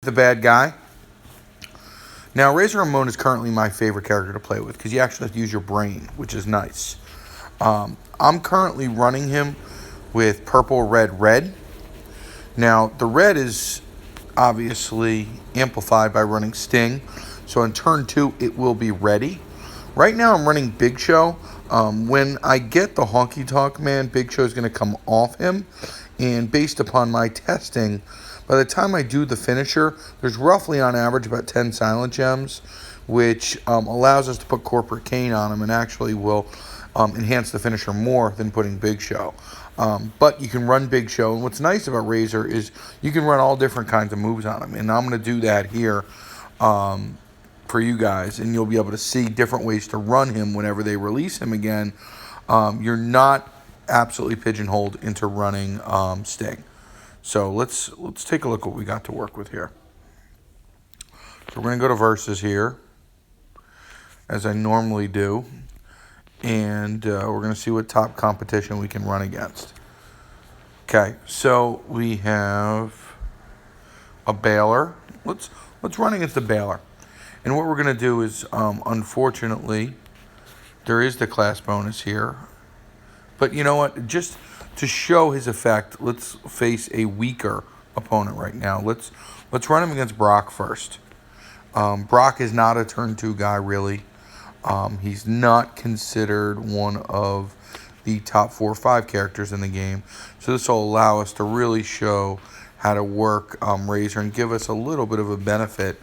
the bad guy. Now, Razor Ramon is currently my favorite character to play with because you actually have to use your brain, which is nice. I'm currently running him with purple, red, red. Now, the red is obviously amplified by running Sting. So on turn 2, it will be ready. Right now, I'm running Big Show. When I get the Honky Tonk Man, Big Show is going to come off him. And based upon my testing, by the time I do the finisher, there's roughly on average about 10 silent gems, which allows us to put Corporate Kane on him and actually will enhance the finisher more than putting Big Show. But you can run Big Show, and what's nice about Razor is you can run all different kinds of moves on him, and I'm going to do that here for you guys, and you'll be able to see different ways to run him whenever they release him again. You're not absolutely pigeonholed into running Sting. So let's take a look what we got to work with here. So we're going to go to Versus here, as I normally do. And we're going to see what top competition we can run against. Okay, so we have a Baylor. Let's run against the Baylor. And what we're going to do is, unfortunately, there is the class bonus here. But you know what? Just to show his effect, let's face a weaker opponent right now. Let's run him against Brock first. Brock is not a turn 2 guy, really. He's not considered one of the top 4 or 5 characters in the game. So this will allow us to really show how to work Razor and give us a little bit of a benefit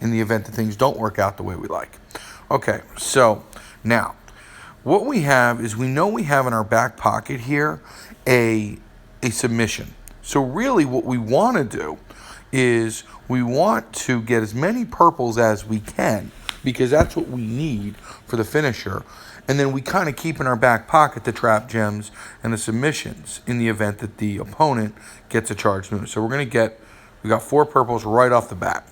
in the event that things don't work out the way we like. Okay, so now what we have is we know we have in our back pocket here a submission. So really what we want to do is we want to get as many purples as we can, because that's what we need for the finisher. And then we kind of keep in our back pocket the trap gems and the submissions in the event that the opponent gets a charged move. So we got 4 purples right off the bat.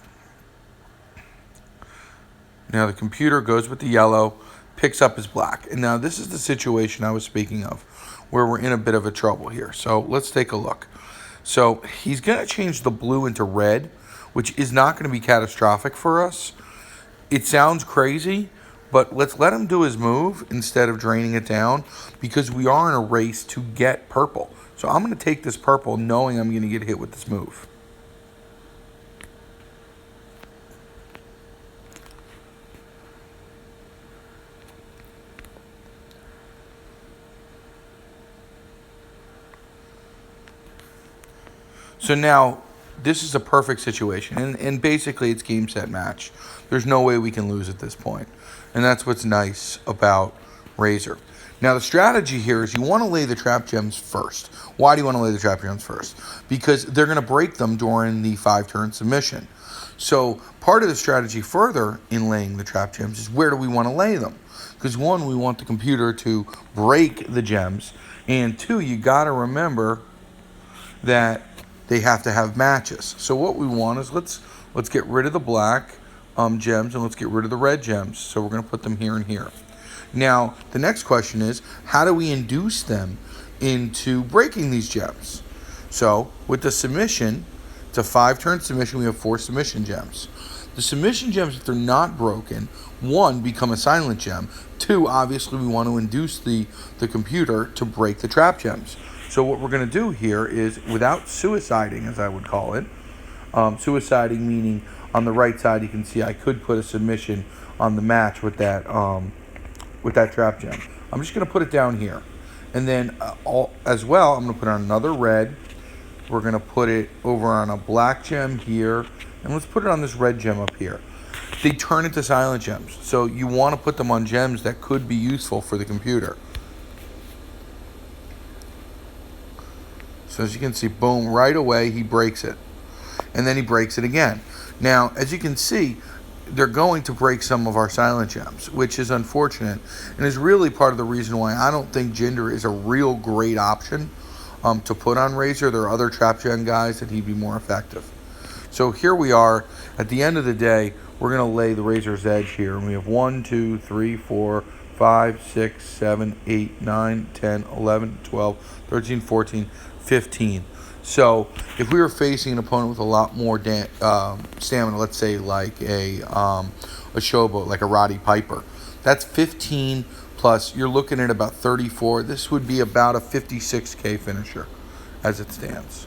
Now the computer goes with the yellow, picks up his black. And now this is the situation I was speaking of, where we're in a bit of a trouble here. So let's take a look. So he's going to change the blue into red, which is not going to be catastrophic for us. It sounds crazy, but let's let him do his move instead of draining it down, because we are in a race to get purple. So I'm going to take this purple knowing I'm going to get hit with this move. So now, this is a perfect situation, and basically it's game, set, match. There's no way we can lose at this point, and that's what's nice about Razor. Now, the strategy here is you want to lay the trap gems first. Why do you want to lay the trap gems first? Because they're going to break them during the 5-turn submission. So part of the strategy further in laying the trap gems is where do we want to lay them? Because 1, we want the computer to break the gems, and 2, you got to remember that they have to have matches. So what we want is let's get rid of the black gems and let's get rid of the red gems. So we're going to put them here and here. Now, the next question is, how do we induce them into breaking these gems? So with the submission, it's a 5-turn submission. We have 4 submission gems. The submission gems, if they're not broken, 1, become a silent gem. 2, obviously we want to induce the computer to break the trap gems. So what we're going to do here is, without suiciding, as I would call it, suiciding meaning on the right side, you can see I could put a submission on the match with that trap gem. I'm just going to put it down here. And then as well, I'm going to put on another red. We're going to put it over on a black gem here. And let's put it on this red gem up here. They turn into silent gems. So you want to put them on gems that could be useful for the computer. So as you can see, boom, right away he breaks it. And then he breaks it again. Now, as you can see, they're going to break some of our silent gems, which is unfortunate and is really part of the reason why I don't think Jinder is a real great option to put on Razor. There are other trap gem guys that he'd be more effective. So here we are. At the end of the day, we're going to lay the Razor's Edge here. And we have 1, 2, 3, 4, 5, 6, 7, 8, 9, 10, 11, 12, 13, 14, 15. So if we were facing an opponent with a lot more stamina, let's say like a showboat, like a Roddy Piper, that's 15 plus. You're looking at about 34. This would be about a 56K finisher, as it stands.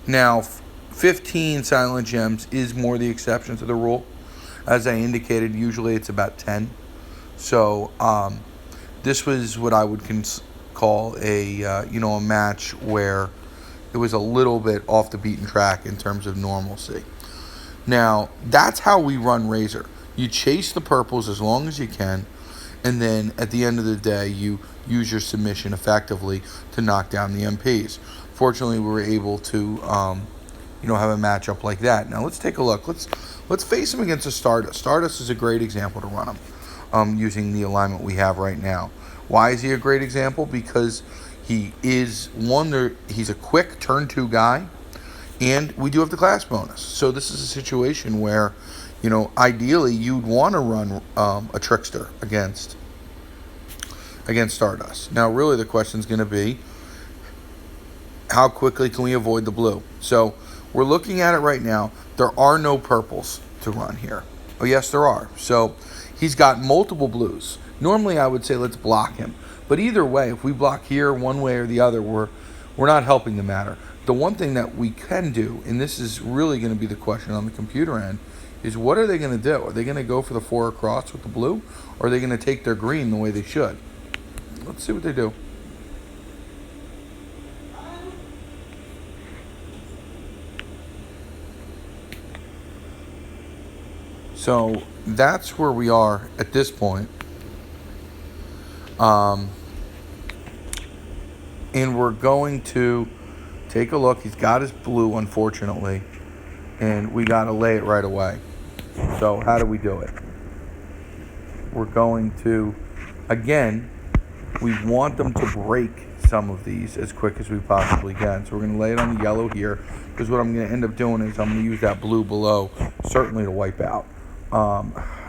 Now, 15 silent gems is more the exception to the rule. As I indicated, usually it's about 10. So this was what I would call a match where it was a little bit off the beaten track in terms of normalcy. Now that's how we run Razor. You chase the purples as long as you can, and then at the end of the day, you use your submission effectively to knock down the MPs. Fortunately, we were able to have a matchup like that. Now let's take a look. Let's face him against a Stardust. Stardust is a great example to run him using the alignment we have right now. Why is he a great example? Because he is he's a quick turn two guy, and we do have the class bonus. So this is a situation where, ideally you'd want to run a trickster against Stardust. Now, really, the question is going to be, how quickly can we avoid the blue? So we're looking at it right now. There are no purples to run here. Oh, yes, there are. So he's got multiple blues. Normally, I would say let's block him. But either way, if we block here one way or the other, we're not helping the matter. The one thing that we can do, and this is really going to be the question on the computer end, is what are they going to do? Are they going to go for the 4 across with the blue, or are they going to take their green the way they should? Let's see what they do. So that's where we are at this point. And we're going to take a look. He's got his blue, unfortunately, and we got to lay it right away. So how do we do it? We're going to, again, we want them to break some of these as quick as we possibly can. So we're going to lay it on the yellow here, because what I'm going to end up doing is I'm going to use that blue below, certainly to wipe out.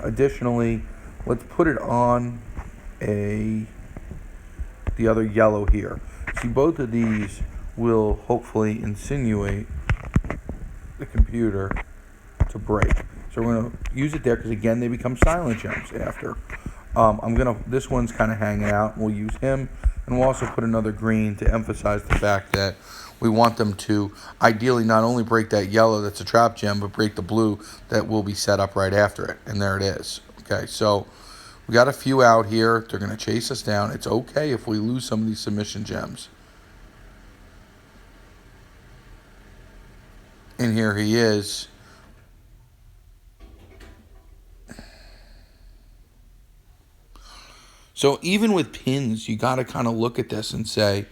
Additionally, let's put it on the other yellow here. See, both of these will hopefully insinuate the computer to break. So we're going to use it there because, again, they become silent gems after. This one's kind of hanging out. We'll use him, and we'll also put another green to emphasize the fact that we want them to ideally not only break that yellow that's a trap gem, but break the blue that will be set up right after it. And there it is. Okay, so we got a few out here. They're going to chase us down. It's okay if we lose some of these submission gems. And here he is. So even with pins, you got to kind of look at this and say,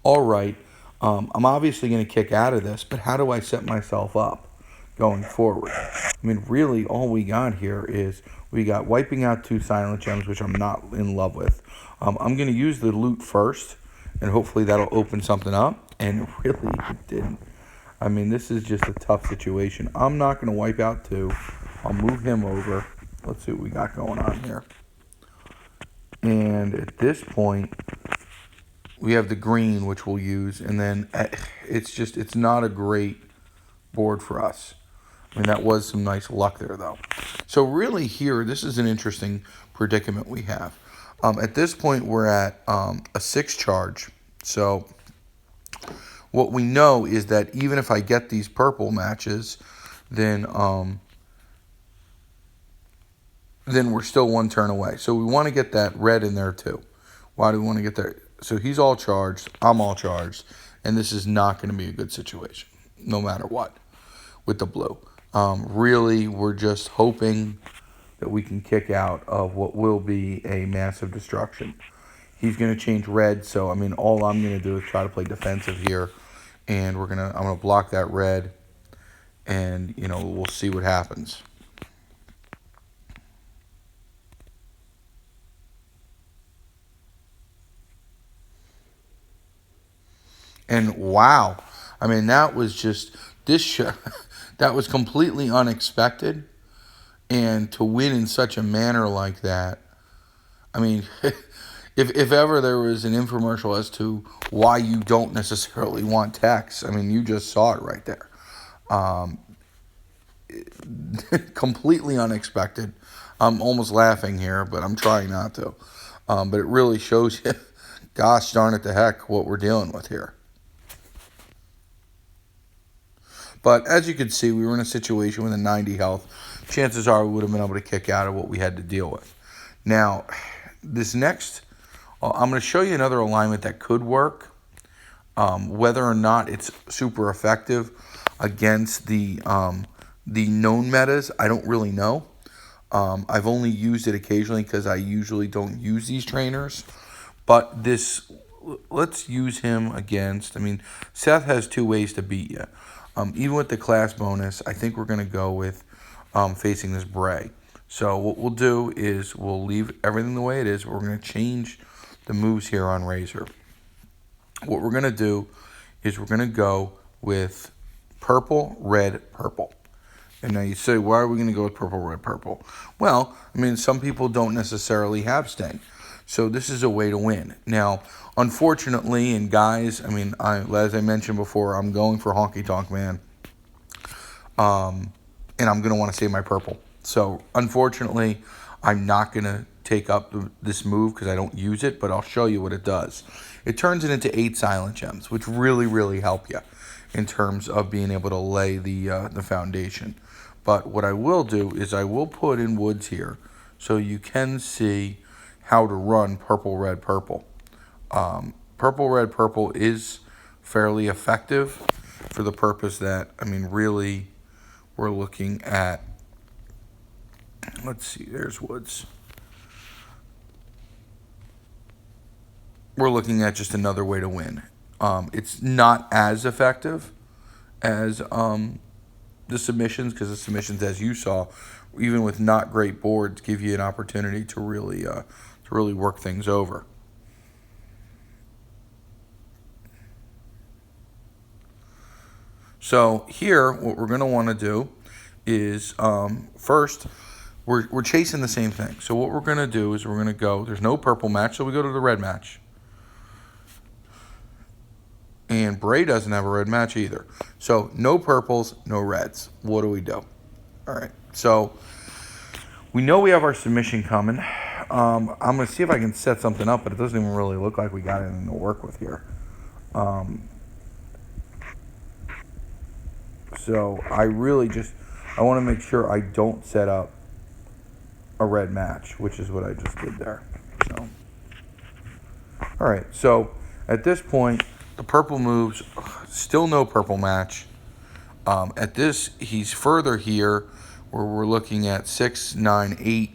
all right, I'm obviously going to kick out of this, but how do I set myself up going forward? I mean, really, all we got here is we got wiping out 2 silent gems, which I'm not in love with. I'm going to use the loot first, and hopefully that'll open something up, and really it didn't. I mean, this is just a tough situation. I'm not going to wipe out 2. I'll move him over. Let's see what we got going on here. And at this point, we have the green, which we'll use, and then it's not a great board for us. I mean, that was some nice luck there, though. So really here, this is an interesting predicament we have. At this point, we're at a 6 charge. So what we know is that even if I get these purple matches, then we're still 1 turn away. So we want to get that red in there too. Why do we want to get there? So he's all charged, I'm all charged, and this is not going to be a good situation, no matter what, with the blue. Really, we're just hoping that we can kick out of what will be a massive destruction. He's going to change red, so I mean, all I'm going to do is try to play defensive here, and I'm going to block that red, and we'll see what happens. And wow, I mean, that was just that was completely unexpected. And to win in such a manner like that, I mean, if ever there was an infomercial as to why you don't necessarily want text, I mean, you just saw it right there. Um, Completely unexpected. I'm almost laughing here, but I'm trying not to. But it really shows you, gosh darn it to heck, what we're dealing with here. But as you can see, we were in a situation with a 90 health. Chances are we would have been able to kick out of what we had to deal with. Now, this next, I'm going to show you another alignment that could work. Whether or not it's super effective against the known metas, I don't really know. I've only used it occasionally because I usually don't use these trainers. But this, let's use him against, I mean, Seth has two ways to beat you. Even with the class bonus, I think we're going to go with facing this Bray. So what we'll do is we'll leave everything the way it is. We're going to change the moves here on Razor. What we're going to do is we're going to go with purple, red, purple. And now you say, why are we going to go with purple, red, purple? Well, I mean, some people don't necessarily have Sting. So this is a way to win. Now, unfortunately, and guys, I mean, as I mentioned before, I'm going for Honky Tonk Man. And I'm going to want to save my purple. So, unfortunately, I'm not going to take up this move because I don't use it, but I'll show you what it does. It turns it into 8 silent gems, which really, really help you in terms of being able to lay the foundation. But what I will do is I will put in woods here so you can see how to run purple, red, purple. Purple, red, purple is fairly effective for the purpose that, I mean, really, we're looking at, let's see, there's woods. We're looking at just another way to win. It's not as effective as the submissions, because the submissions, as you saw, even with not great boards, give you an opportunity to really work things over. So here, what we're going to want to do is first, we're chasing the same thing. So what we're going to do is we're going to go, there's no purple match, so we go to the red match. And Bray doesn't have a red match either. So no purples, no reds. What do we do? All right. So we know we have our submission coming. I'm going to see if I can set something up, but it doesn't even really look like we got anything to work with here. So I want to make sure I don't set up a red match, which is what I just did there. So, all right. So at this point, the purple moves, still no purple match. At this, he's further here, where we're looking at 6, 9, 8.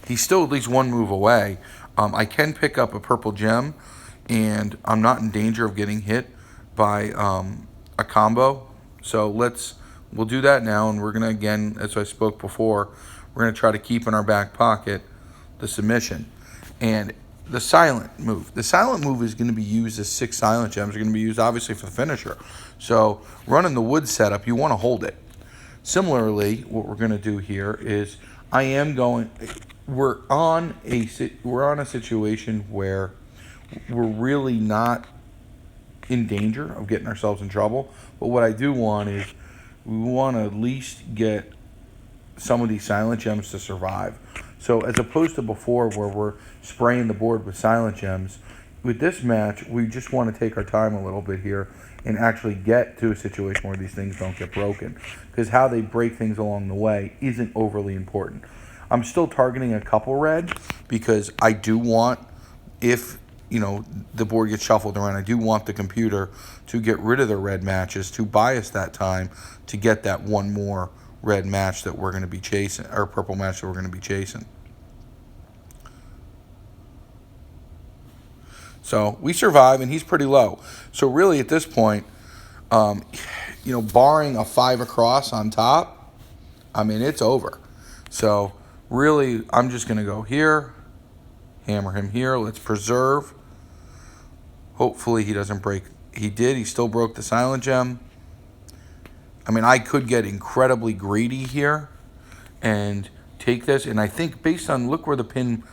He's still at least one move away. I can pick up a purple gem, and I'm not in danger of getting hit by a combo. So we'll do that now, and we're going to, again, as I spoke before, we're going to try to keep in our back pocket the submission. And the silent move. The silent move is going to be used as 6 silent gems. Are going to be used, obviously, for the finisher. So running the wood setup, you want to hold it. Similarly, what we're going to do here is we're on a situation where we're really not in danger of getting ourselves in trouble. But what I do want is we want to at least get some of these silent gems to survive. So as opposed to before where we're spraying the board with silent gems, with this match, we just want to take our time a little bit here and actually get to a situation where these things don't get broken. Because how they break things along the way isn't overly important. I'm still targeting a couple red because I do want, if the board gets shuffled around, I do want the computer to get rid of the red matches to buy us that time to get that one more red match that we're going to be chasing, or purple match that we're going to be chasing. So we survive, and he's pretty low. So really, at this point, barring a 5 across on top, I mean, it's over. So really, I'm just going to go here, hammer him here. Let's preserve. Hopefully he doesn't break. He did. He still broke the silent gem. I mean, I could get incredibly greedy here and take this, and I think based on look where the pin